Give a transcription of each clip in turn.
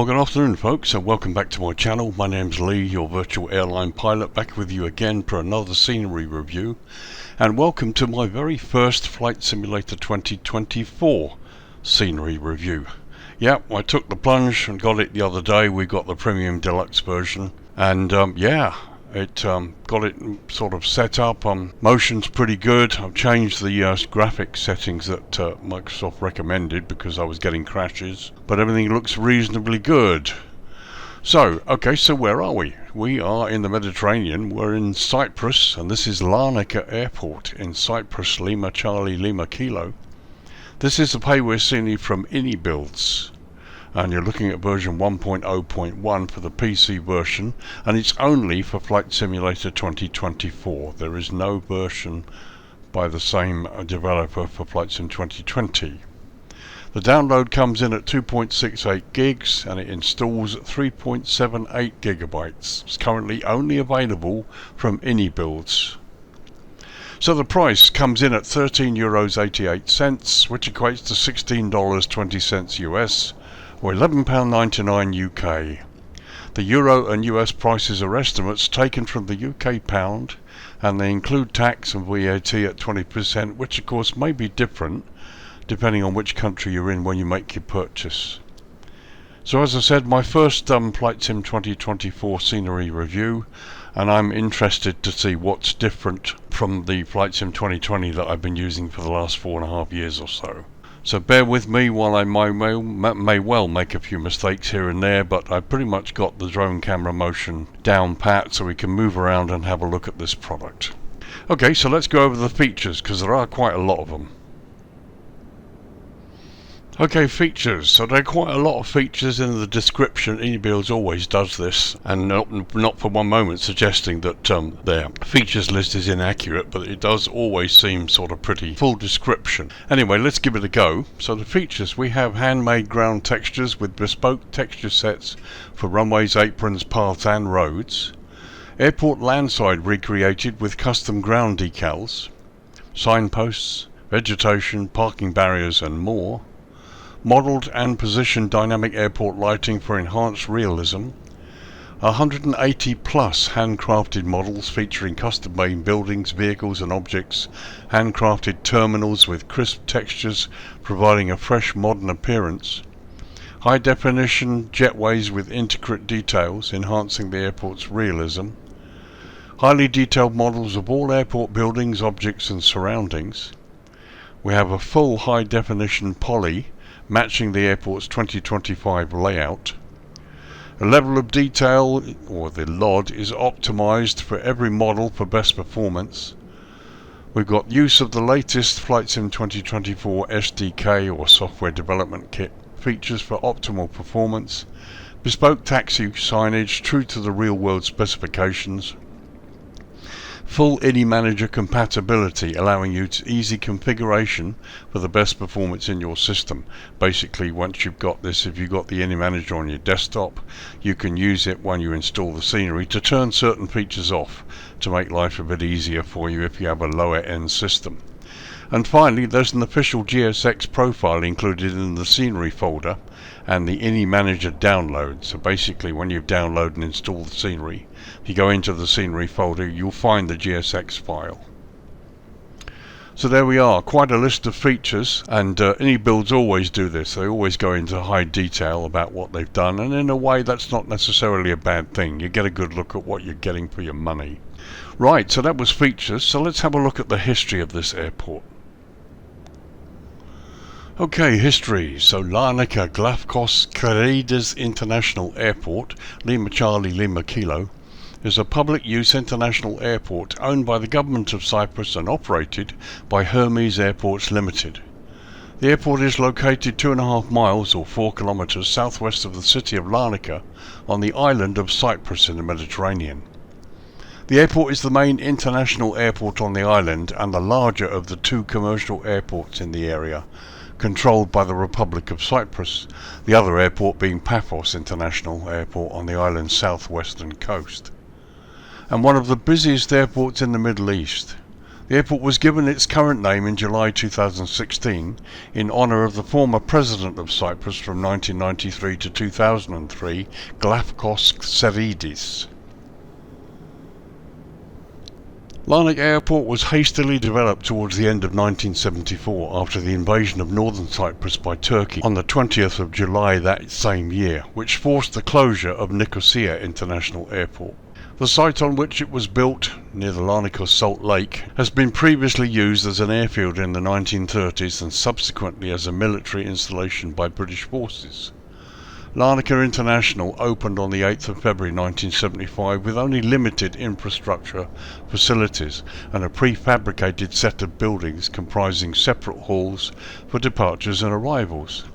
Well, good afternoon folks, and welcome back to my channel. My name's Lee, your virtual airline pilot, back with you again for another scenery review. And welcome to my very first Flight Simulator 2024 scenery review. Yep, I took the plunge and got it the other day. We got the Premium Deluxe version, and got it sort of set up. Motion's pretty good. I've changed the graphics settings that Microsoft recommended because I was getting crashes, but everything looks reasonably good. So where are we? We are in the Mediterranean. We're in Cyprus, and this is Larnaca Airport in Cyprus, Lima Charlie Lima Kilo. This is the payware scenery from Inibuilds, and you're looking at version 1.0.1 for the PC version, and it's only for Flight Simulator 2024. There is no version by the same developer for Flight Sim 2020. The download comes in at 2.68 gigs and it installs at 3.78 gigabytes. It's currently only available from Inibuilds. So the price comes in at €13.88, which equates to $16.20 US, or £11.99 UK. The euro and US prices are estimates taken from the UK pound, and they include tax and VAT at 20%, which of course may be different depending on which country you're in when you make your purchase. So as I said, my first Flight Sim 2024 scenery review, and I'm interested to see what's different from the Flight Sim 2020 that I've been using for the last 4.5 years or so. So bear with me while I may well make a few mistakes here and there, but I've pretty much got the drone camera motion down pat so we can move around and have a look at this product. Okay, so let's go over the features, because there are quite a lot of them. Okay, features. So there are quite a lot of features in the description. Inibuilds always does this, and not for one moment suggesting that their features list is inaccurate, but it does always seem sort of pretty full description. Anyway, let's give it a go. So the features, we have handmade ground textures with bespoke texture sets for runways, aprons, paths and roads. Airport landside recreated with custom ground decals, signposts, vegetation, parking barriers and more. Modelled and positioned dynamic airport lighting for enhanced realism. 180 plus handcrafted models featuring custom-made buildings, vehicles and objects. Handcrafted terminals with crisp textures providing a fresh modern appearance. High definition jetways with intricate details enhancing the airport's realism. Highly detailed models of all airport buildings, objects and surroundings. We have a full high definition poly matching the airport's 2025 layout. A level of detail, or the LOD, is optimized for every model for best performance. We've got use of the latest Flight Sim 2024 SDK or software development kit features for optimal performance. Bespoke taxi signage true to the real world specifications. Full Ini Manager compatibility, allowing you to easy configuration for the best performance in your system. Basically, once you've got this, if you've got the Ini Manager on your desktop, you can use it when you install the scenery to turn certain features off to make life a bit easier for you if you have a lower end system. And finally, there's an official GSX profile included in the scenery folder and the Ini Manager download. So basically, when you've downloaded and installed the scenery, if you go into the scenery folder, you'll find the GSX file. So there we are, quite a list of features, and Inibuilds always do this. They always go into high detail about what they've done, and in a way that's not necessarily a bad thing. You get a good look at what you're getting for your money. Right, so that was features, so let's have a look at the history of this airport. Okay, history. So Larnaca Glafkos Karides International Airport, Lima Charlie Lima Kilo, is a public use international airport owned by the government of Cyprus and operated by Hermes Airports Limited. The airport is located 2.5 miles or 4 kilometers southwest of the city of Larnaca on the island of Cyprus in the Mediterranean. The airport is the main international airport on the island and the larger of the 2 commercial airports in the area, controlled by the Republic of Cyprus, the other airport being Paphos International Airport on the island's southwestern coast, and one of the busiest airports in the Middle East. The airport was given its current name in July 2016 in honour of the former president of Cyprus from 1993 to 2003, Glafkos Ktsevidis. Larnaca Airport was hastily developed towards the end of 1974 after the invasion of northern Cyprus by Turkey on the 20th of July that same year, which forced the closure of Nicosia International Airport. The site on which it was built, near the Larnaca Salt Lake, has been previously used as an airfield in the 1930s and subsequently as a military installation by British forces. Larnaca International opened on the 8th of February 1975 with only limited infrastructure facilities and a prefabricated set of buildings comprising separate halls for departures and arrivals.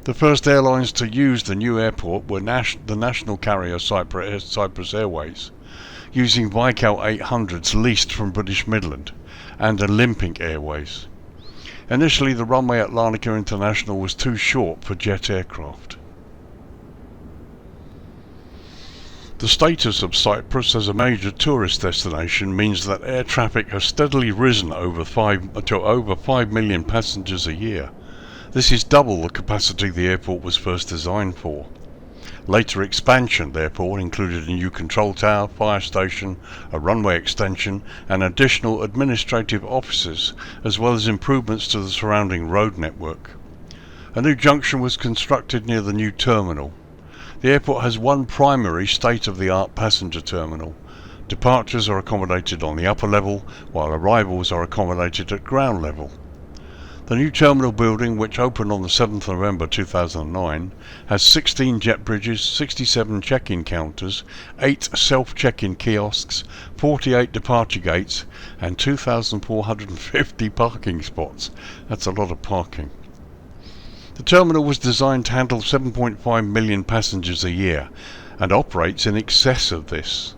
The first airlines to use the new airport were the national carrier Cyprus Airways, using Vical 800s leased from British Midland, and Olympic Airways. Initially, the runway at Larnaca International was too short for jet aircraft. The status of Cyprus as a major tourist destination means that air traffic has steadily risen to over 5 million passengers a year. This is double the capacity the airport was first designed for. Later expansion, therefore, included a new control tower, fire station, a runway extension, and additional administrative offices, as well as improvements to the surrounding road network. A new junction was constructed near the new terminal. The airport has one primary state-of-the-art passenger terminal. Departures are accommodated on the upper level, while arrivals are accommodated at ground level. The new terminal building, which opened on the 7th of November 2009, has 16 jet bridges, 67 check-in counters, 8 self-check-in kiosks, 48 departure gates, and 2,450 parking spots. That's a lot of parking. The terminal was designed to handle 7.5 million passengers a year and operates in excess of this.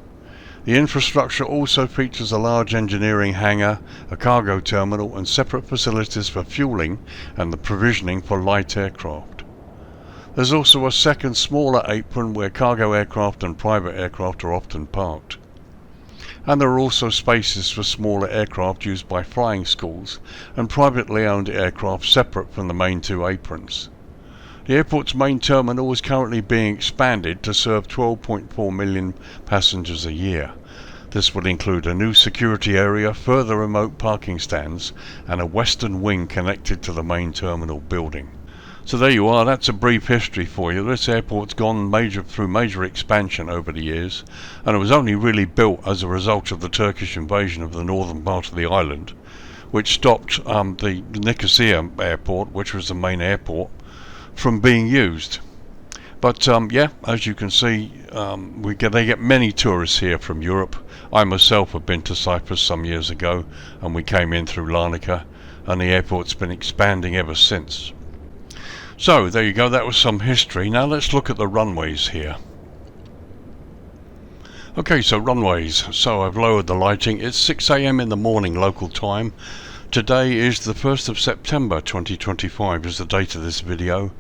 The infrastructure also features a large engineering hangar, a cargo terminal, and separate facilities for fueling and the provisioning for light aircraft. There's also a second smaller apron where cargo aircraft and private aircraft are often parked. And there are also spaces for smaller aircraft used by flying schools and privately owned aircraft separate from the main two aprons. The airport's main terminal is currently being expanded to serve 12.4 million passengers a year. This will include a new security area, further remote parking stands, and a western wing connected to the main terminal building. So there you are, that's a brief history for you. This airport's gone through major expansion over the years, and it was only really built as a result of the Turkish invasion of the northern part of the island, which stopped the Nicosia airport, which was the main airport, from being used. But yeah, as you can see, they get many tourists here from Europe. I myself have been to Cyprus some years ago, and we came in through Larnaca, and the airport's been expanding ever since. So there you go, that was some history. Now let's look at the runways here. Okay, so runways. So I've lowered the lighting. It's 6 AM in the morning local time. Today is the 1st of September 2025 is the date of this video.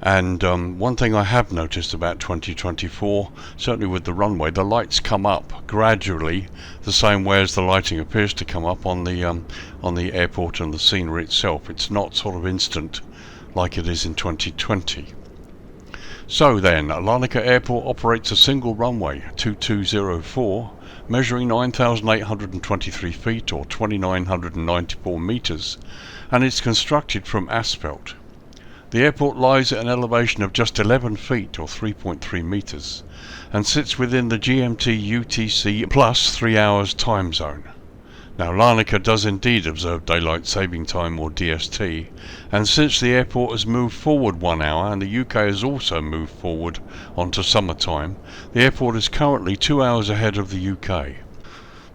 And one thing I have noticed about 2024, certainly with the runway, the lights come up gradually the same way as the lighting appears to come up on the airport and the scenery itself. It's not sort of instant like it is in 2020. So then, Larnaca Airport operates a single runway, 2204, measuring 9,823 feet or 2,994 meters, and it's constructed from asphalt. The airport lies at an elevation of just 11 feet or 3.3 meters, and sits within the GMT UTC plus 3 hours time zone. Now, Larnaca does indeed observe Daylight Saving Time or DST, and since the airport has moved forward 1 hour and the UK has also moved forward onto summertime, the airport is currently 2 hours ahead of the UK.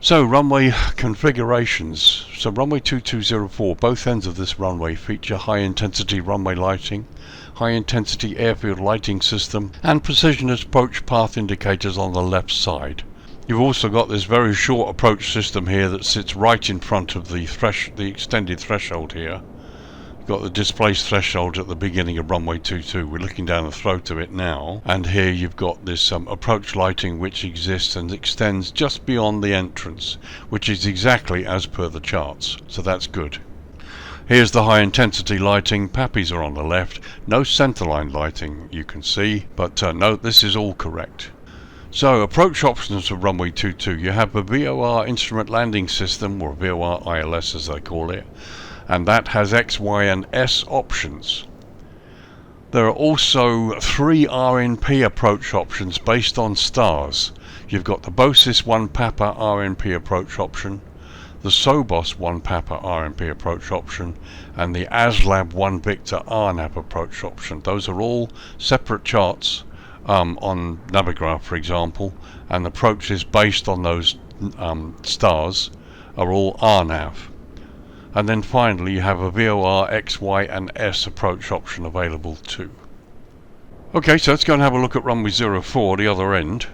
So, runway configurations. So runway 2204, both ends of this runway feature high intensity runway lighting, high intensity airfield lighting system, and precision approach path indicators on the left side. You've also got this very short approach system here that sits right in front of the extended threshold here. Got the displaced threshold at the beginning of runway 22. We're looking down the throat of it now, and here you've got this approach lighting which exists and extends just beyond the entrance, which is exactly as per the charts, so that's good. Here's the high intensity lighting. Pappies are on the left. No centerline lighting you can see, but no, this is all correct. So, approach options for runway 22. You have a VOR instrument landing system, or VOR ILS as they call it, and that has X, Y and S options. There are also 3 RNP approach options based on stars. You've got the BOSIS 1 Papa RNP approach option, the SOBOS 1 Papa RNP approach option, and the ASLAB 1 Victor RNAP approach option. Those are all separate charts on Navigraph, for example, and approaches based on those stars are all RNAV. And then finally you have a VOR X, Y and S approach option available too. Okay, so let's go and have a look at runway 04, the other end.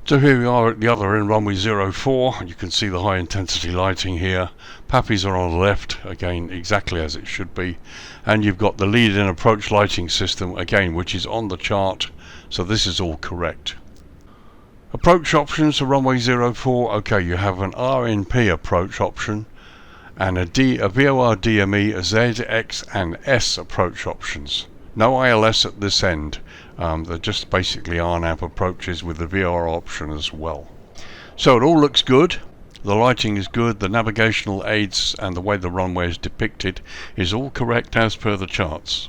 So here we are at the other end, runway 04. You can see the high intensity lighting here. Pappies are on the left, again exactly as it should be. And you've got the lead-in approach lighting system, again, which is on the chart, so this is all correct. Approach options for runway 04, okay, you have an RNP approach option and a VOR DME, a Z, X and S approach options. No ILS at this end, they're just basically RNAV approaches with the VOR option as well. So it all looks good, the lighting is good, the navigational aids and the way the runway is depicted is all correct as per the charts.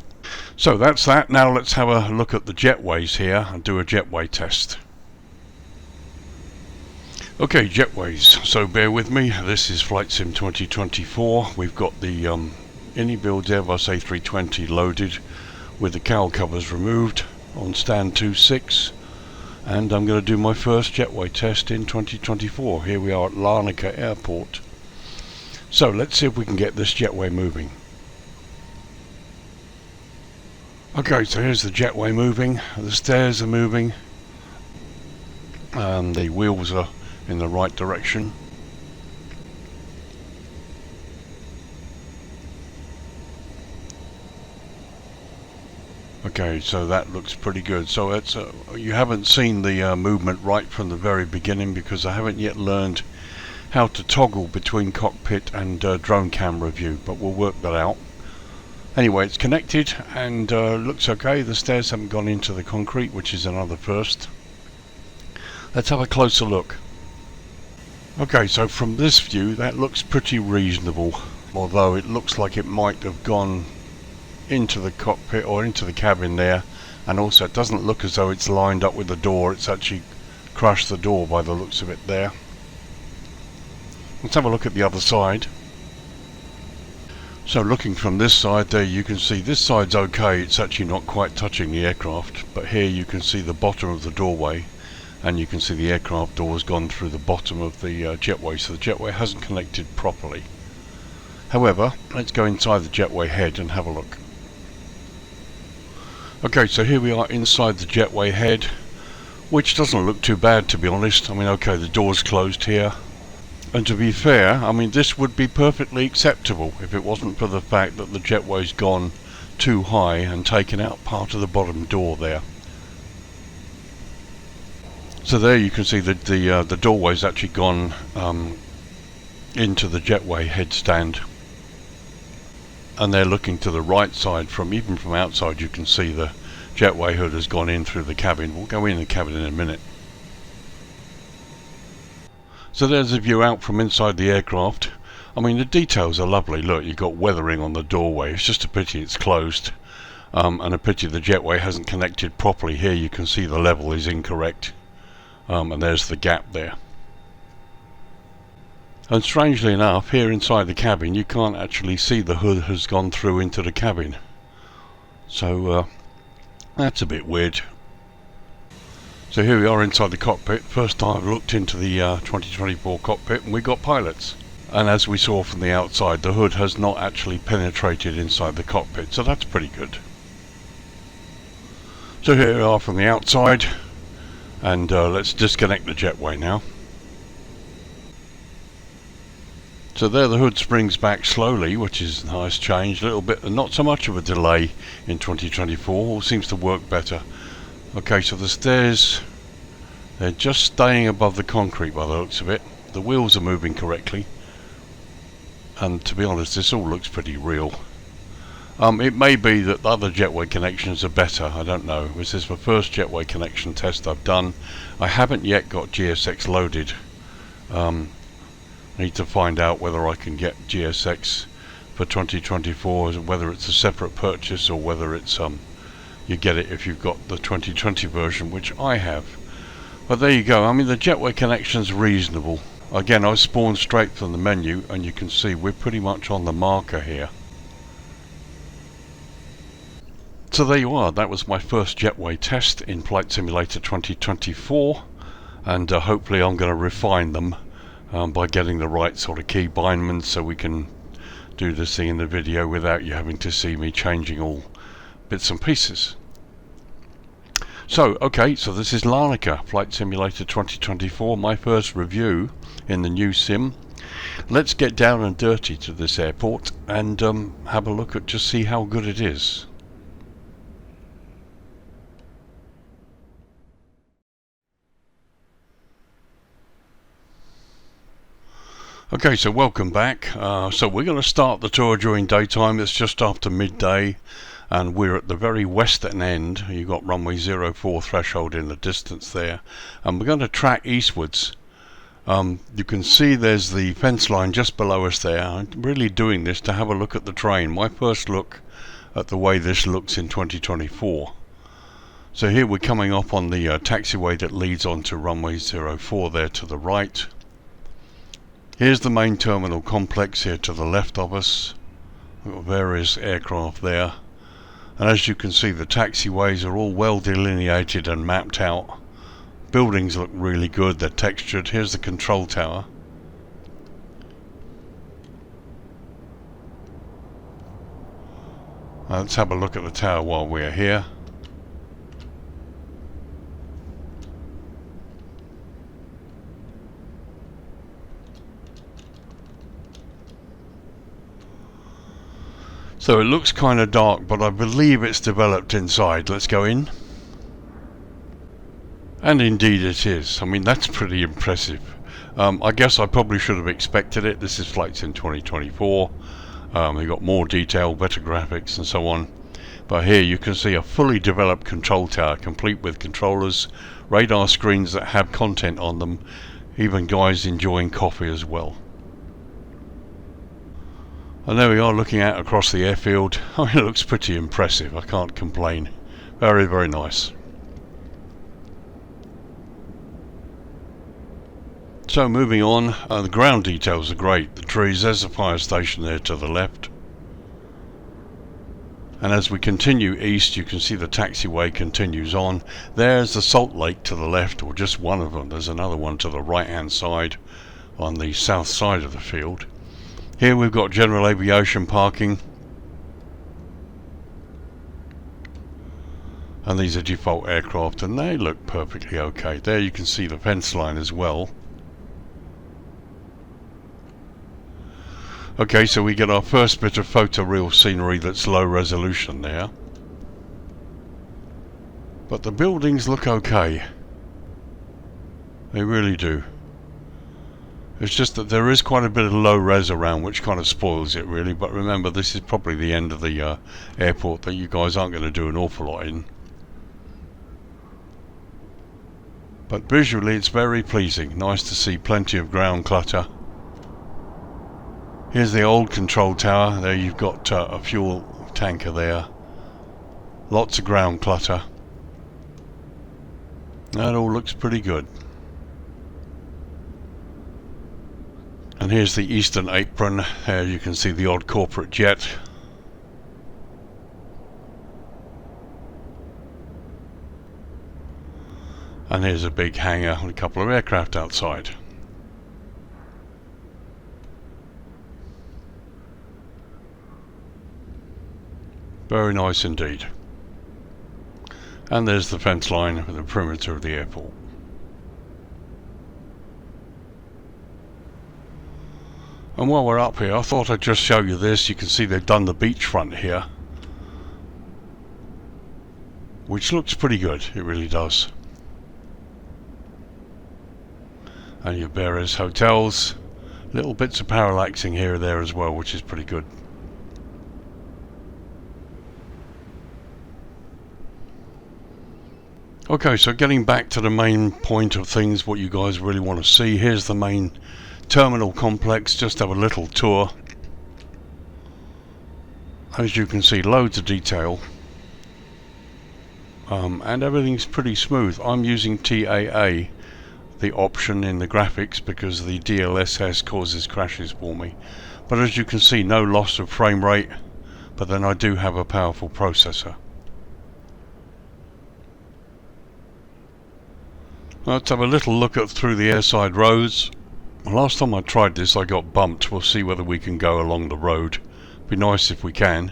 So that's that. Now let's have a look at the jetways here and do a jetway test. Okay, jetways, so bear with me, this is Flight Sim 2024. We've got the Inibuilds Airbus A320 loaded with the cowl covers removed on stand 26, and I'm going to do my first jetway test in 2024. Here we are at Larnaca Airport. So let's see if we can get this jetway moving. Okay, so here's the jetway moving, the stairs are moving, and the wheels are in the right direction. Okay, so that looks pretty good. So it's you haven't seen the movement right from the very beginning because I haven't yet learned how to toggle between cockpit and drone camera view, but we'll work that out. Anyway, it's connected and looks okay. The stairs haven't gone into the concrete, which is another first. Let's have a closer look. Okay, so from this view that looks pretty reasonable, although it looks like it might have gone into the cockpit or into the cabin there, and also it doesn't look as though it's lined up with the door. It's actually crushed the door by the looks of it there. Let's have a look at the other side. So looking from this side there, you can see this side's okay, it's actually not quite touching the aircraft, but here you can see the bottom of the doorway, and you can see the aircraft door's gone through the bottom of the jetway, so the jetway hasn't connected properly. However, let's go inside the jetway head and have a look. Okay, so here we are inside the jetway head, which doesn't look too bad, to be honest. I mean, okay, the door's closed here, and to be fair, I mean, this would be perfectly acceptable if it wasn't for the fact that the jetway's gone too high and taken out part of the bottom door there. So there you can see that the doorway's actually gone into the jetway headstand, and they're looking to the right side. Even from outside you can see the jetway hood has gone in through the cabin. We'll go in the cabin in a minute. So there's a view out from inside the aircraft. I mean, the details are lovely. Look, you've got weathering on the doorway. It's just a pity it's closed, and a pity the jetway hasn't connected properly. Here you can see the level is incorrect. And there's the gap there. And strangely enough, here inside the cabin you can't actually see the hood has gone through into the cabin. So that's a bit weird. So here we are inside the cockpit. First time I've looked into the 2024 cockpit, and we got pilots. And as we saw from the outside, the hood has not actually penetrated inside the cockpit, so that's pretty good. So here we are from the outside. And let's disconnect the jetway now. So there the hood springs back slowly, which is a nice change. A little bit, not so much of a delay in 2024, all seems to work better. Okay, so the stairs, they're just staying above the concrete by the looks of it. The wheels are moving correctly, and to be honest, this all looks pretty real. It may be that the other JETWAY connections are better, I don't know. This is the first JETWAY connection test I've done. I haven't yet got GSX loaded. I need to find out whether I can get GSX for 2024, whether it's a separate purchase or whether it's you get it if you've got the 2020 version, which I have. But there you go. I mean, the JETWAY connection's reasonable. Again, I spawned straight from the menu, and you can see we're pretty much on the marker here. So there you are, that was my first JETWAY test in Flight Simulator 2024, and hopefully I'm going to refine them by getting the right sort of key bindings so we can do this thing in the video without you having to see me changing all bits and pieces. So, okay, so this is Larnaca, Flight Simulator 2024, my first review in the new sim. Let's get down and dirty to this airport and have a look at, just see how good it is. Okay, so welcome back. So we're going to start the tour during daytime. It's just after midday and we're at the very western end. You've got runway 04 threshold in the distance there, and we're going to track eastwards. You can see there's the fence line just below us there. I'm really doing this to have a look at the train. My first look at the way this looks in 2024. So here we're coming up on the taxiway that leads on to runway 04 there to the right. Here's the main terminal complex here to the left of us. We've got various aircraft there. And as you can see, the taxiways are all well delineated and mapped out. Buildings look really good, they're textured. Here's the control tower. Let's have a look at the tower while we're here. So it looks kind of dark, but I believe it's developed inside. Let's go in. And indeed it is. I mean, that's pretty impressive. I guess I probably should have expected it. This is Flight Sim 2024. We've got more detail, better graphics and so on. But here you can see a fully developed control tower, complete with controllers, radar screens that have content on them, even guys enjoying coffee as well. And there we are looking out across the airfield. I mean, it looks pretty impressive, I can't complain. Very, very nice. So moving on, the ground details are great. The trees, there's the fire station there to the left. And as we continue east, you can see the taxiway continues on. There's the salt lake to the left, or just one of them. There's another one to the right hand side on the south side of the field. Here we've got general aviation parking, and these are default aircraft and they look perfectly okay. There you can see the fence line as well. Okay, so we get our first bit of photoreal scenery that's low resolution there, but the buildings look okay, they really do. It's just that there is quite a bit of low res around, which kind of spoils it really. But remember, this is probably the end of the airport that you guys aren't going to do an awful lot in. But visually it's very pleasing. Nice to see plenty of ground clutter. Here's the old control tower. There you've got a fuel tanker there. Lots of ground clutter. That all looks pretty good. And here's the eastern apron. There you can see the odd corporate jet. And here's a big hangar with a couple of aircraft outside. Very nice indeed. And there's the fence line for the perimeter of the airport. And while we're up here, I thought I'd just show you this. You can see they've done the beachfront here, which looks pretty good, it really does. And your various hotels, little bits of parallaxing here and there as well, which is pretty good. Okay, so getting back to the main point of things, what you guys really want to see, here's the main terminal complex. Just have a little tour. As you can see, loads of detail, and everything's pretty smooth. I'm using TAA, the option in the graphics, because the DLSS causes crashes for me. But as you can see, no loss of frame rate, but then I do have a powerful processor. Let's have a little look at through the airside roads. Last time I tried this I got bumped. We'll see whether we can go along the road. Be nice if we can.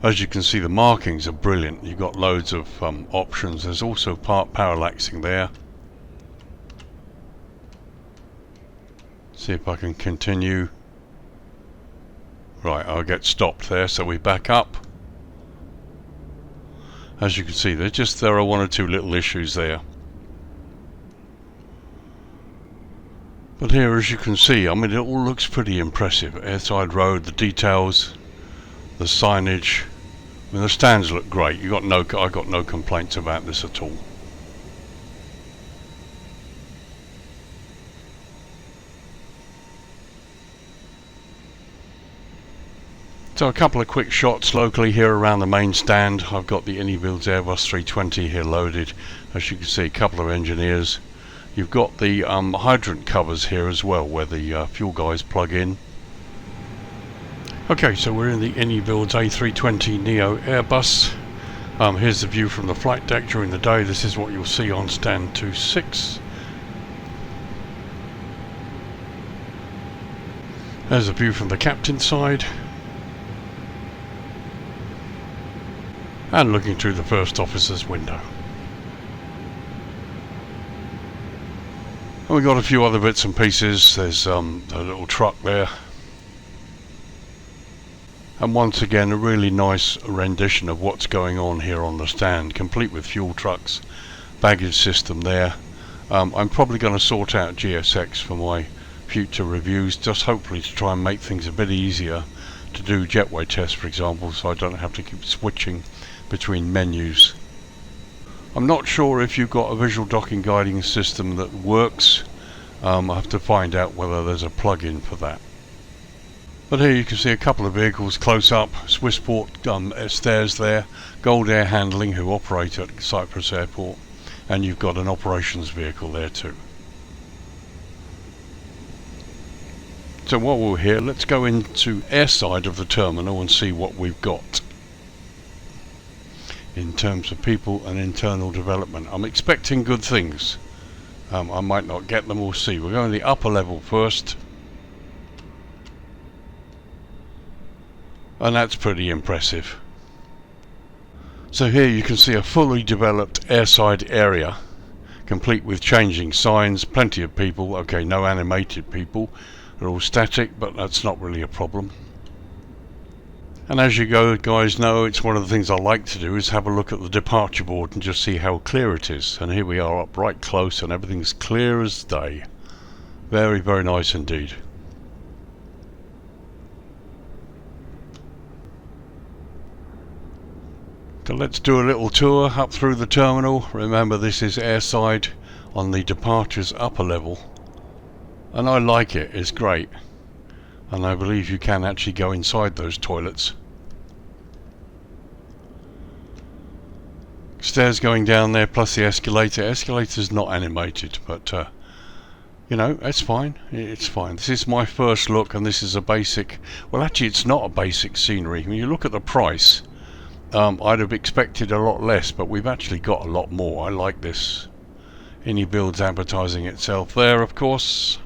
As you can see, the markings are brilliant. You've got loads of options. There's also parallaxing there. See if I can continue. Right, I'll get stopped there, so we back up. As you can see, there are one or two little issues there. But here, as you can see, I mean, it all looks pretty impressive. Airside road, the details, the signage. I mean, the stands look great. I got no complaints about this at all. So a couple of quick shots locally here around the main stand. I've got the Inibuilds Airbus 320 here loaded. As you can see, a couple of engineers. You've got the hydrant covers here as well, where the fuel guys plug in. Okay, so we're in the Inibuilds A320 Neo Airbus. Here's the view from the flight deck during the day. This is what you'll see on stand 26. There's a view from the captain's side. And looking through the first officer's window. And we've got a few other bits and pieces. There's a little truck there. And once again, a really nice rendition of what's going on here on the stand, complete with fuel trucks, baggage system there. I'm probably going to sort out GSX for my future reviews, just hopefully to try and make things a bit easier to do JETWAY tests, for example, so I don't have to keep switching between menus. I'm not sure if you've got a visual docking guiding system that works. I have to find out whether there's a plug-in for that. But here you can see a couple of vehicles close up. Swissport stairs there, Gold Air Handling, who operate at Cyprus Airport, and you've got an operations vehicle there too. So while we're here, let's go into airside of the terminal and see what we've got in terms of people and internal development. I'm expecting good things. I might not get them, we'll see. We're going to the upper level first. And that's pretty impressive. So here you can see a fully developed airside area, complete with changing signs, plenty of people. Okay, no animated people. They're all static, but that's not really a problem. And as you guys know, it's one of the things I like to do is have a look at the departure board and just see how clear it is. And here we are up right close and everything's clear as day. Very, very nice indeed. So let's do a little tour up through the terminal. Remember, this is airside on the departures upper level. And I like it, it's great. And I believe you can actually go inside those toilets. Stairs going down there, plus the escalator. Escalator's not animated, but you know, it's fine. It's fine. This is my first look, and this is a basic. Well, actually, it's not a basic scenery. When you look at the price, I'd have expected a lot less, but we've actually got a lot more. I like this. Inibuilds advertising itself there, of course.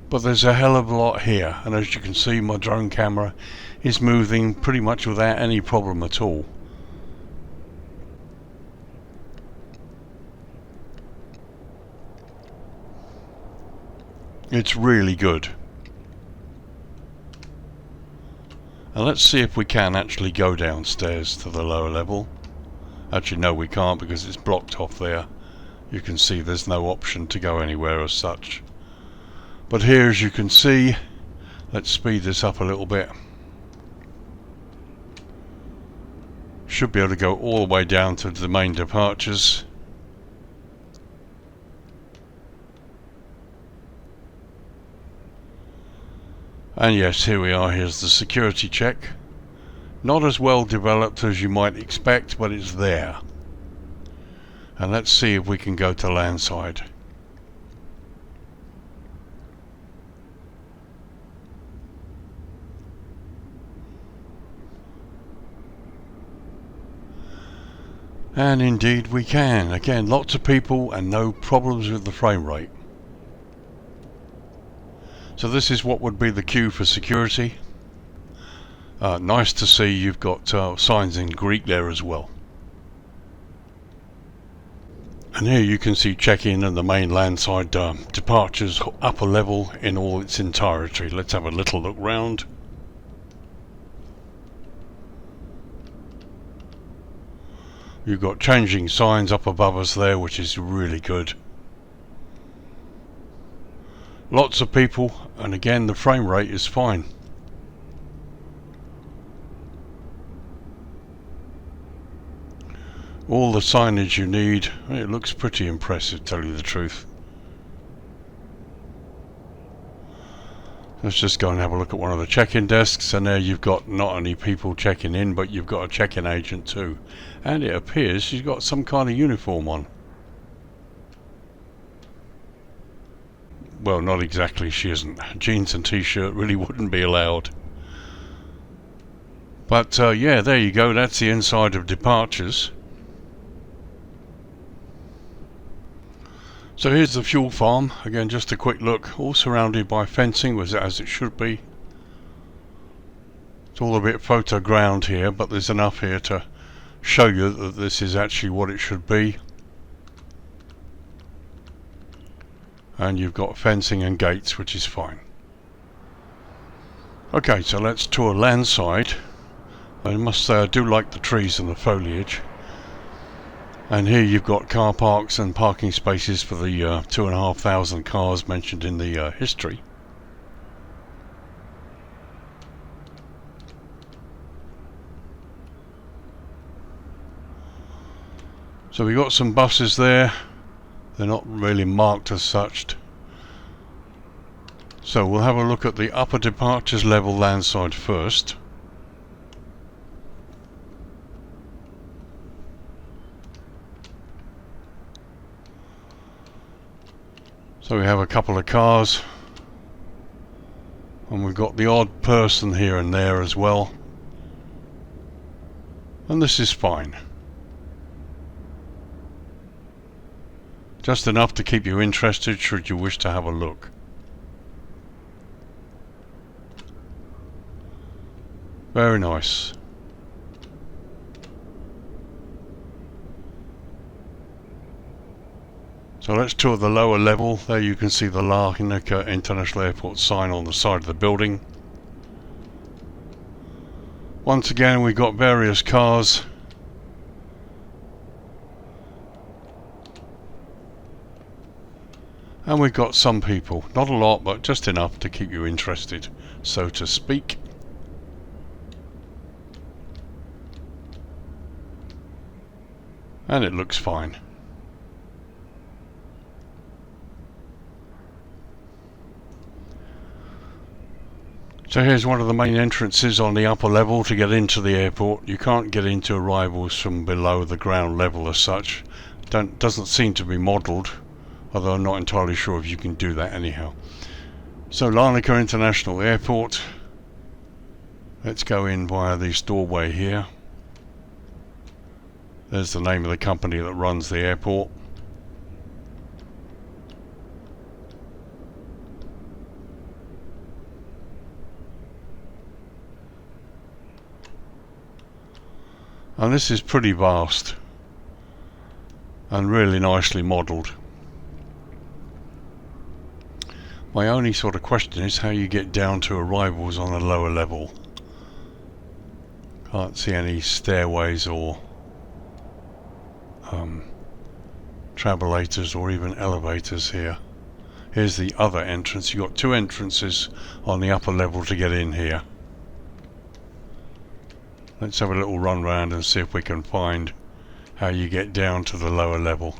But there's a hell of a lot here, and as you can see, my drone camera is moving pretty much without any problem at all. It's really good. And let's see if we can actually go downstairs to the lower level. Actually no, we can't because it's blocked off there. You can see there's no option to go anywhere as such. But here, as you can see, let's speed this up a little bit. Should be able to go all the way down to the main departures. And yes, here we are. Here's the security check. Not as well developed as you might expect, but it's there. And let's see if we can go to landside. And indeed we can. Again, lots of people and no problems with the frame rate. So this is what would be the queue for security. Nice to see you've got signs in Greek there as well. And here you can see check-in and the main landside departures upper level in all its entirety. Let's have a little look round. You've got changing signs up above us there, which is really good. Lots of people, and again the frame rate is fine. All the signage you need. It looks pretty impressive, to tell you the truth. Let's just go and have a look at one of the check-in desks, and there you've got not only people checking in, but you've got a check-in agent too. And it appears she's got some kind of uniform on. Well, not exactly, she isn't. Jeans and t-shirt really wouldn't be allowed. But yeah, there you go, that's the inside of departures. So here's the fuel farm, again just a quick look, all surrounded by fencing, as it should be. It's all a bit photo ground here, but there's enough here to show you that this is actually what it should be. And you've got fencing and gates, which is fine. Okay, so let's tour landside. I must say I do like the trees and the foliage. And here you've got car parks and parking spaces for the 2,500 cars mentioned in the history. So we've got some buses there. They're not really marked as such. So we'll have a look at the upper departures level landside first. So we have a couple of cars, and we've got the odd person here and there as well, and this is fine. Just enough to keep you interested should you wish to have a look. Very nice. So let's tour the lower level. There you can see the Larnaca International Airport sign on the side of the building. Once again we've got various cars. And we've got some people. Not a lot, but just enough to keep you interested, so to speak. And it looks fine. So here's one of the main entrances on the upper level to get into the airport. You can't get into arrivals from below the ground level as such. Doesn't seem to be modelled, although I'm not entirely sure if you can do that anyhow. So Larnaca International Airport. Let's go in via the doorway here. There's the name of the company that runs the airport. And this is pretty vast and really nicely modelled. My only sort of question is how you get down to arrivals on a lower level. Can't see any stairways or travelators or even elevators here. Here's the other entrance. You've got two entrances on the upper level to get in here. Let's have a little run round and see if we can find how you get down to the lower level.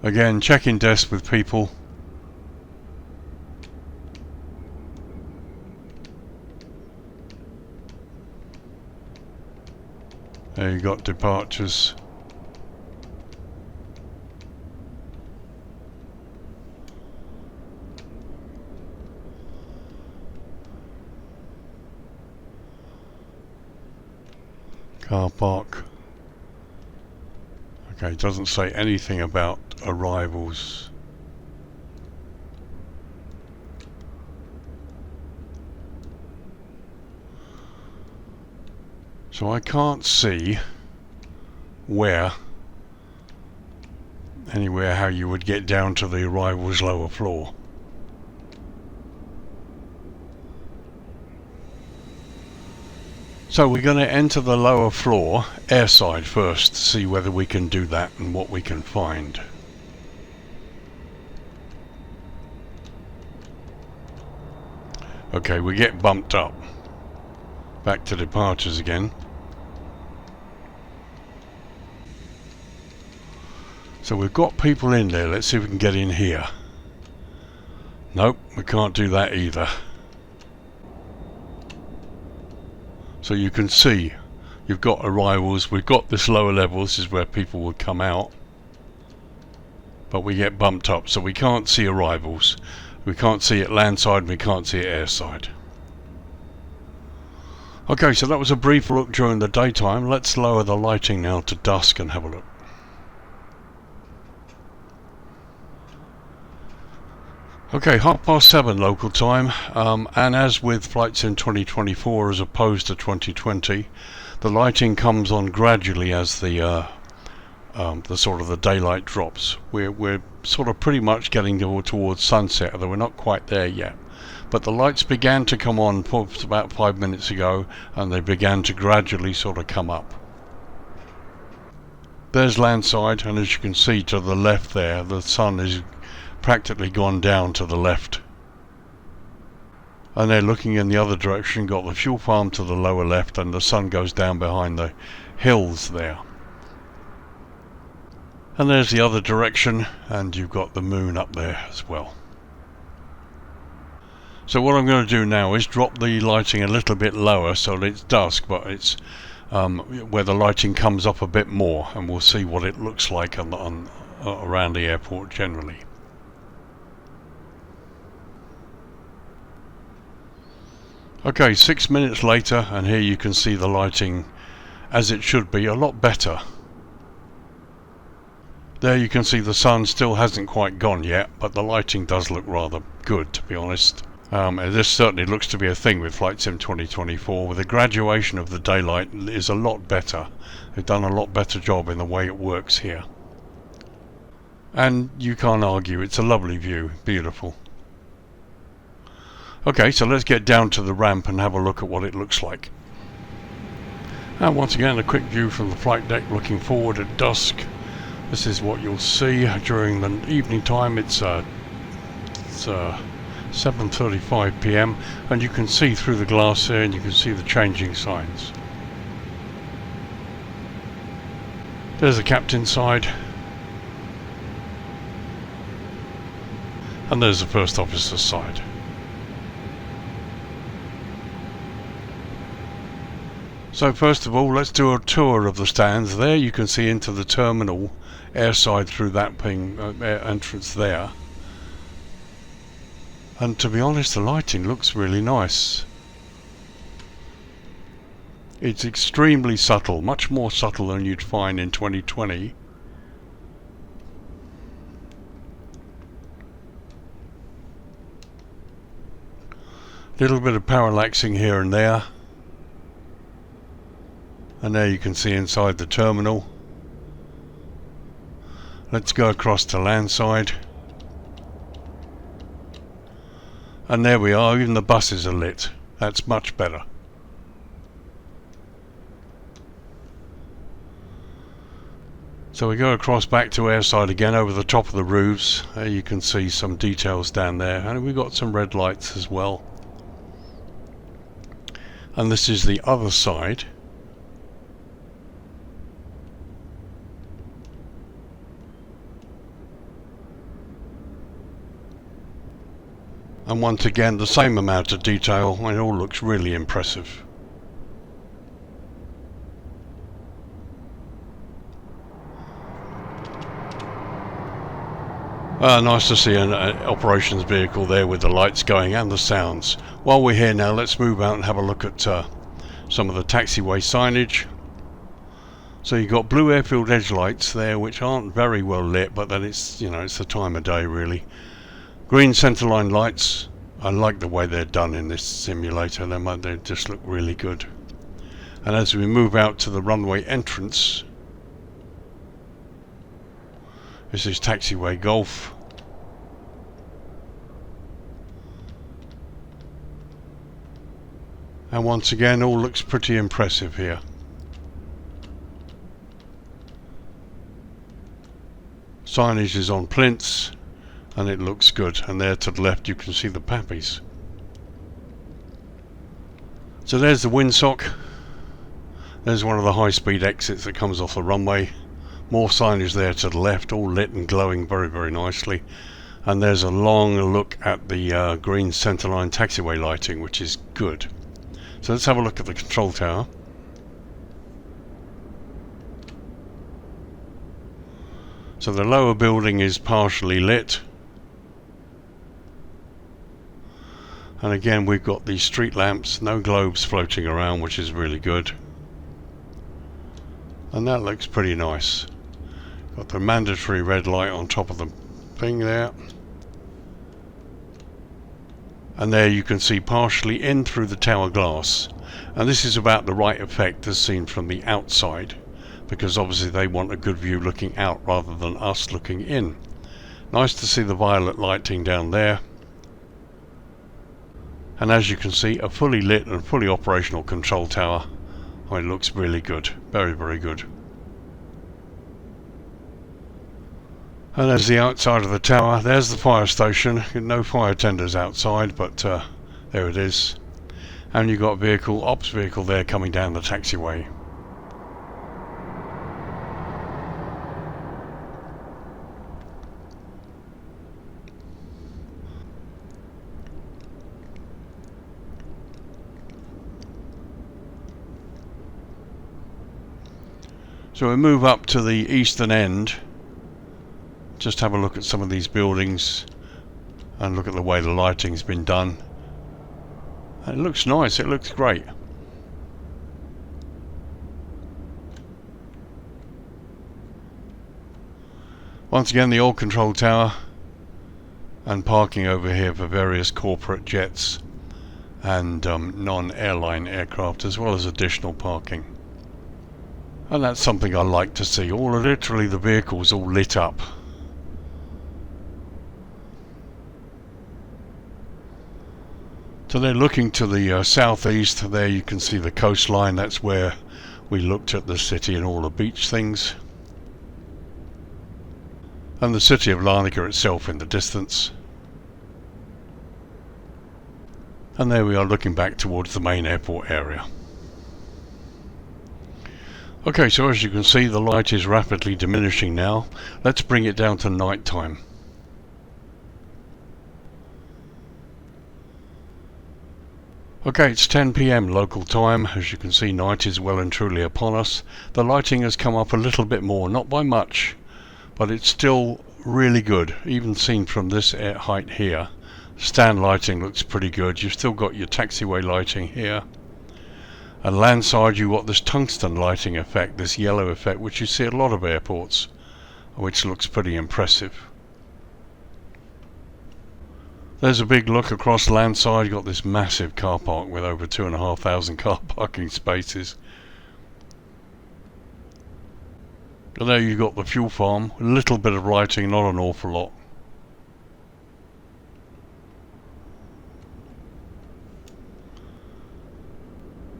Again, check-in desk with people. There you got departures. Car park. Okay, it doesn't say anything about arrivals. So I can't see anywhere how you would get down to the arrivals lower floor. So we're going to enter the lower floor airside first to see whether we can do that and what we can find. Okay, we get bumped up. Back to departures again. So we've got people in there. Let's see if we can get in here. Nope, we can't do that either. So you can see you've got arrivals. We've got this lower level. This is where people would come out. But we get bumped up, so we can't see arrivals. We can't see it landside, we can't see it airside. Okay, so that was a brief look during the daytime. Let's lower the lighting now to dusk and have a look. Okay, 7:30 local time, and as with Flight Sim 2024 as opposed to 2020, the lighting comes on gradually as the sort of the daylight drops. We're sort of pretty much getting towards sunset, although we're not quite there yet. But the lights began to come on about 5 minutes ago, and they began to gradually sort of come up. There's landside, and as you can see to the left there, the sun is practically gone down to the left. And they're looking in the other direction, got the fuel farm to the lower left, and the sun goes down behind the hills there. And there's the other direction, and you've got the moon up there as well. So what I'm going to do now is drop the lighting a little bit lower so that it's dusk, but it's where the lighting comes up a bit more, and we'll see what it looks like around the airport generally. Okay, 6 minutes later, and here you can see the lighting as it should be, a lot better. There you can see the sun still hasn't quite gone yet, but the lighting does look rather good, to be honest. This certainly looks to be a thing with Flight Sim 2024, where the graduation of the daylight is a lot better. They've done a lot better job in the way it works here. And you can't argue, it's a lovely view, beautiful. Okay, so let's get down to the ramp and have a look at what it looks like. And once again, a quick view from the flight deck looking forward at dusk. This is what you'll see during the evening time. It's 7:35 PM, and you can see through the glass here, and you can see the changing signs. There's the captain's side, and there's the first officer's side. So first of all, let's do a tour of the stands. There you can see into the terminal airside through that entrance there. And to be honest, the lighting looks really nice. It's extremely subtle, much more subtle than you'd find in 2020. Little bit of parallaxing here and there. And there you can see inside the terminal. Let's go across to landside. And there we are, even the buses are lit. That's much better. So we go across back to Airside again over the top of the roofs. You can see some details down there, and we've got some red lights as well. And this is the other side. And once again the same amount of detail, and it all looks really impressive. Nice to see an operations vehicle there with the lights going and the sounds. While we're here now, let's move out and have a look at some of the taxiway signage. So you've got blue airfield edge lights there, which aren't very well lit, but then it's, you know, it's the time of day really. Green centerline lights. I like the way they're done in this simulator. They just look really good. And as we move out to the runway entrance, this is Taxiway Golf. And once again, all looks pretty impressive here. Signage is on plinths, and it looks good. And there to the left you can see the Pappies. So there's the windsock. There's one of the high-speed exits that comes off the runway. More signage there to the left, all lit and glowing very, very nicely. And there's a long look at the green centerline taxiway lighting, which is good. So let's have a look at the control tower. So the lower building is partially lit. And again we've got these street lamps, no globes floating around, which is really good. And that looks pretty nice. Got the mandatory red light on top of the thing there. And there you can see partially in through the tower glass. And this is about the right effect as seen from the outside, because obviously they want a good view looking out rather than us looking in. Nice to see the violet lighting down there. And as you can see, a fully lit and fully operational control tower. Oh, it looks really good. Very, very good. And there's the outside of the tower. There's the fire station. No fire tenders outside, but there it is. And you've got ops vehicle there coming down the taxiway. So we move up to the eastern end. Just have a look at some of these buildings and look at the way the lighting's been done. It looks nice, it looks great. Once again the old control tower and parking over here for various corporate jets and non-airline aircraft, as well as additional parking. And that's something I like to see, literally the vehicles all lit up. So they're looking to the southeast. There you can see the coastline. That's where we looked at the city and all the beach things. And the city of Larnaca itself in the distance. And there we are looking back towards the main airport area. Okay, so as you can see the light is rapidly diminishing now. Let's bring it down to night time. Okay, it's 10 PM local time. As you can see, night is well and truly upon us. The lighting has come up a little bit more, not by much, but it's still really good, even seen from this height here. Stand lighting looks pretty good. You've still got your taxiway lighting here. And landside you've got this tungsten lighting effect, this yellow effect, which you see at a lot of airports, which looks pretty impressive. There's a big look across Landside. You've got this massive car park with over 2,500 car parking spaces. And there you've got the fuel farm. A little bit of lighting, not an awful lot.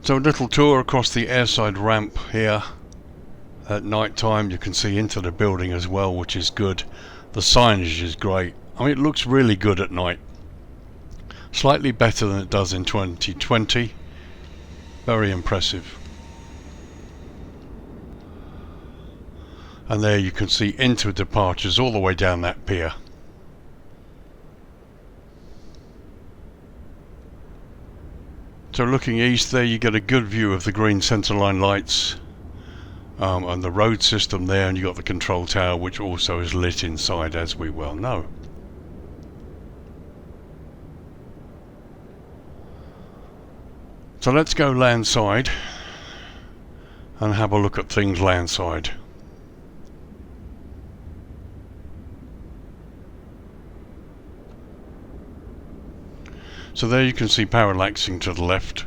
So a little tour across the airside ramp here. At night time you can see into the building as well, which is good. The signage is great. I mean, it looks really good at night. Slightly better than it does in 2020. Very impressive. And there you can see into departures all the way down that pier. So looking east there, you get a good view of the green centerline lights and the road system there, and you got the control tower, which also is lit inside, as we well know. So let's go landside and have a look at things landside. So there you can see parallaxing to the left.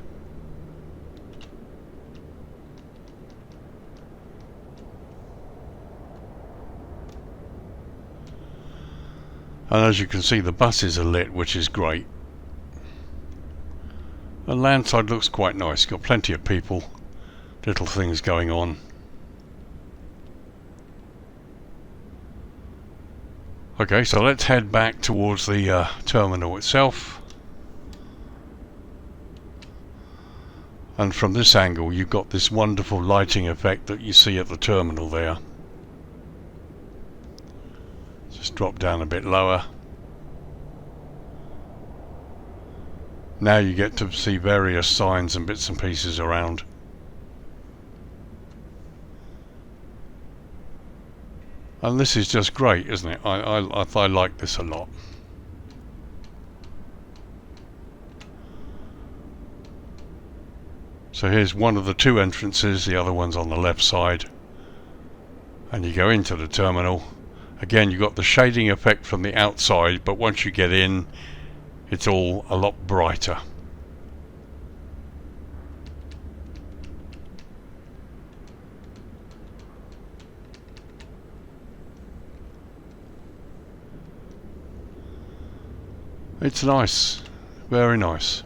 And as you can see, the buses are lit, which is great. And landside looks quite nice, got plenty of people, little things going on. Okay, so let's head back towards the terminal itself. And from this angle you've got this wonderful lighting effect that you see at the terminal there. Just drop down a bit lower. Now you get to see various signs and bits and pieces around. And this is just great, isn't it? I like this a lot. So here's one of the two entrances, the other one's on the left side. And you go into the terminal. Again, you've got the shading effect from the outside, but once you get in, it's all a lot brighter. It's nice, very nice.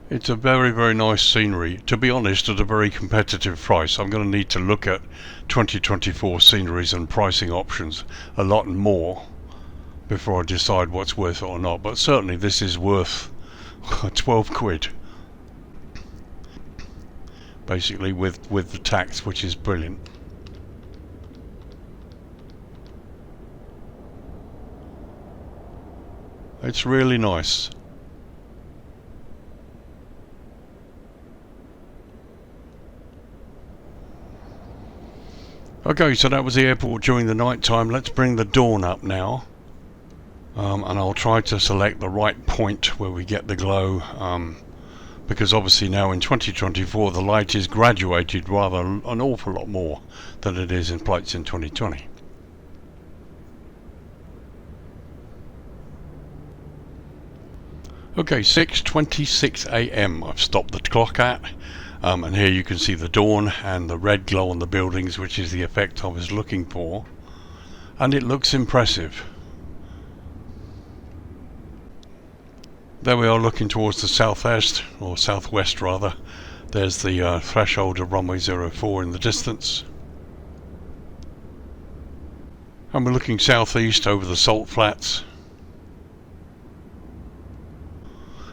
It's a very, very nice scenery. To be honest, at a very competitive price. I'm going to need to look at 2024 sceneries and pricing options a lot more before I decide what's worth it or not. But certainly this is worth 12 quid. Basically with the tax, which is brilliant. It's really nice. Okay, so that was the airport during the night time. Let's bring the dawn up now. And I'll try to select the right point where we get the glow. Because obviously now in 2024 the light is graduated rather an awful lot more than it is in flights in 2020. Okay, 6:26 AM I've stopped the clock at. And here you can see the dawn and the red glow on the buildings, which is the effect I was looking for. And it looks impressive. There we are looking towards the southeast, or southwest rather. There's the threshold of runway 04 in the distance. And we're looking southeast over the salt flats.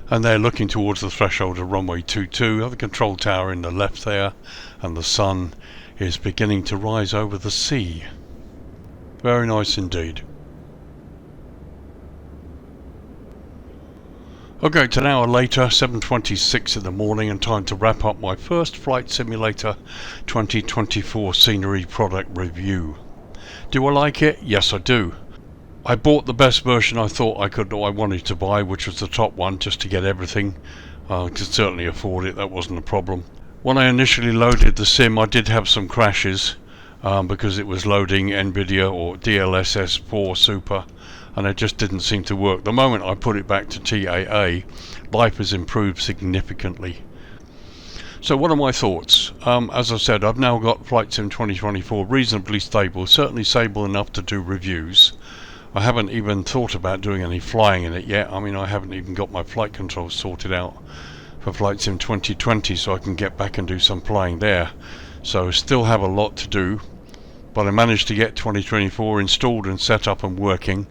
And they're looking towards the threshold of runway 22, the control tower in the left there, and the sun is beginning to rise over the sea. Very nice indeed. Okay, it's an hour later, 7:26 in the morning, and time to wrap up my first Flight Simulator 2024 scenery product review. Do I like it? Yes, I do. I bought the best version I thought I wanted to buy, which was the top one, just to get everything. I could certainly afford it, that wasn't a problem. When I initially loaded the sim, I did have some crashes because it was loading NVIDIA or DLSS 4 Super, and it just didn't seem to work. The moment I put it back to TAA, life has improved significantly. So what are my thoughts? As I said, I've now got Flight Sim 2024 reasonably stable, certainly stable enough to do reviews. I haven't even thought about doing any flying in it yet. I mean, I haven't even got my flight controls sorted out for Flight Sim 2020, so I can get back and do some flying there. So still have a lot to do, but I managed to get 2024 installed and set up and working.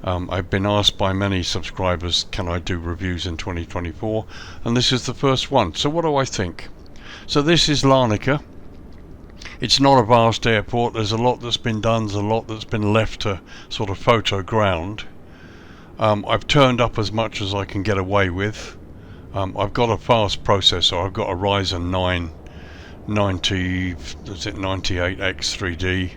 I've been asked by many subscribers, can I do reviews in 2024, and this is the first one. So what do I think? So this is Larnaca. It's not a vast airport. There's a lot that's been done, there's a lot that's been left to sort of photo ground. I've turned up as much as I can get away with. I've got a fast processor. I've got a Ryzen 9 98X3D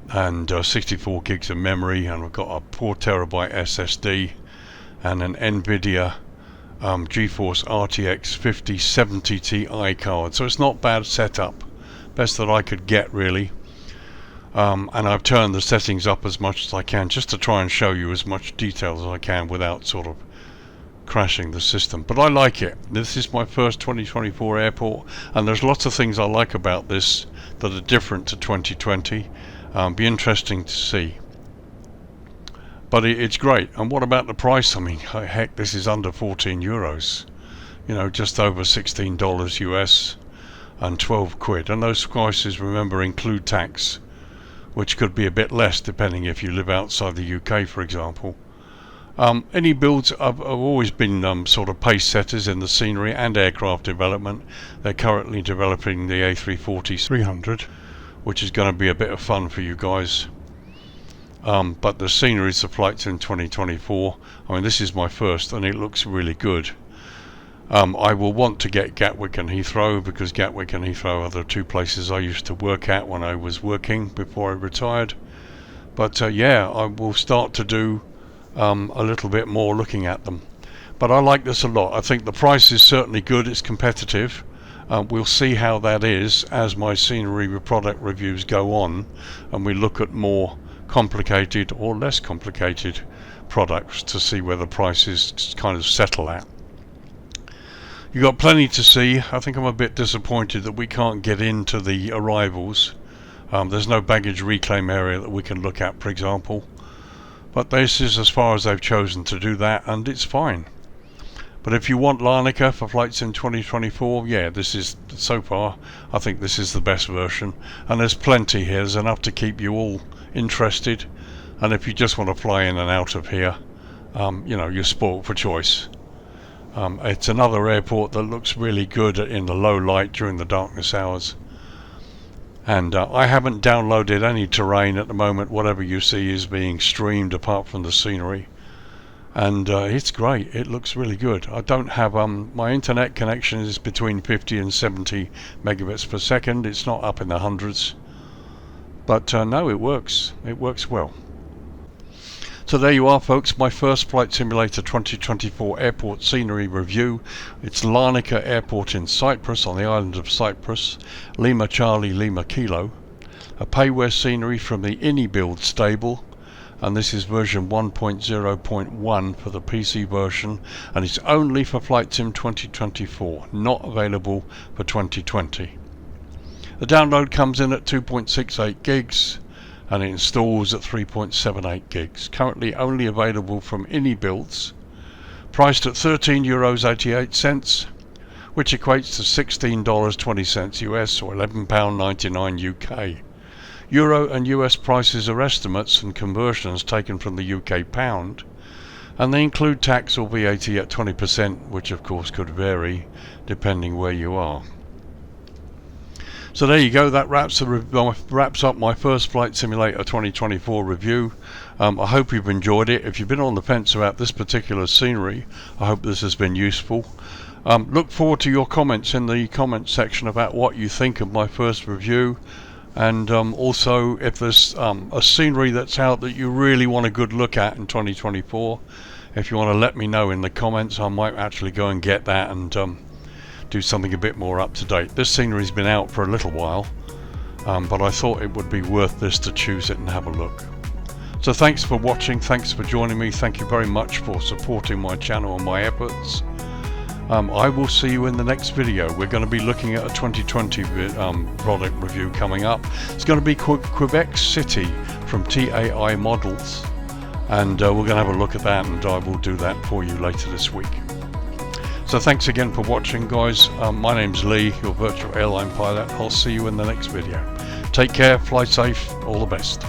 and 64 gigs of memory, and I've got a 4 terabyte SSD and an NVIDIA GeForce RTX 5070 Ti card. So it's not bad setup, best that I could get really. And I've turned the settings up as much as I can just to try and show you as much detail as I can without sort of crashing the system. But I like it. This is my first 2024 airport, and there's lots of things I like about this that are different to 2020. Be interesting to see. But it's great. And what about the price? I mean, heck, this is under 14 euros. You know, just over $16 US and 12 quid. And those prices, remember, include tax, which could be a bit less depending if you live outside the UK, for example. Inibuilds have always been sort of pace setters in the scenery and aircraft development. They're currently developing the A340-300, which is going to be a bit of fun for you guys. But the scenery is the Flight Sim 2024. I mean, this is my first, and it looks really good. I will want to get Gatwick and Heathrow, because Gatwick and Heathrow are the two places I used to work at when I was working before I retired. But yeah, I will start to do a little bit more looking at them. But I like this a lot. I think the price is certainly good. It's competitive. We'll see how that is as my scenery product reviews go on, and we look at more complicated or less complicated products to see where the prices kind of settle at. You've got plenty to see. I think I'm a bit disappointed that we can't get into the arrivals. There's no baggage reclaim area that we can look at, for example. But this is as far as they've chosen to do that, and it's fine. But if you want Larnaca for Flight Sim 2024, yeah, this is, so far, I think this is the best version. And there's plenty here. There's enough to keep you all interested. And if you just want to fly in and out of here, you know, you're spoilt for choice. It's another airport that looks really good in the low light during the darkness hours. And I haven't downloaded any terrain at the moment. Whatever you see is being streamed apart from the scenery. And it's great. It looks really good. I don't have my internet connection is between 50 and 70 megabits per second. It's not up in the hundreds, but no, it works. It works well. So there you are, folks, my first Flight Simulator 2024 airport scenery review. It's Larnaca Airport in Cyprus, on the island of Cyprus. Lima Charlie Lima Kilo. A payware scenery from the Inibuilds stable. And this is version 1.0.1 for the PC version, and it's only for Flight Sim 2024, not available for 2020. The download comes in at 2.68 gigs and it installs at 3.78 gigs. Currently only available from Inibuilds, priced at €13.88, which equates to $16.20 US or £11.99 UK. Euro and US prices are estimates and conversions taken from the UK pound, and they include tax or VAT at 20%, which of course could vary depending where you are. So there you go, that wraps up my first Flight Simulator 2024 review. I hope you've enjoyed it. If you've been on the fence about this particular scenery, I hope this has been useful. Look forward to your comments in the comment section about what you think of my first review. And also, if there's a scenery that's out that you really want a good look at in 2024, if you want to let me know in the comments, I might actually go and get that and do something a bit more up to date. This scenery's been out for a little while, but I thought it would be worth this to choose it and have a look. So thanks for watching, thanks for joining me, thank you very much for supporting my channel and my efforts. I will see you in the next video. We're going to be looking at a 2020 product review coming up. It's going to be Quebec City from TAI Models. and we're going to have a look at that, and I will do that for you later this week. So thanks again for watching, guys. My name's Lee, your virtual airline pilot. I'll see you in the next video. Take care, fly safe, all the best.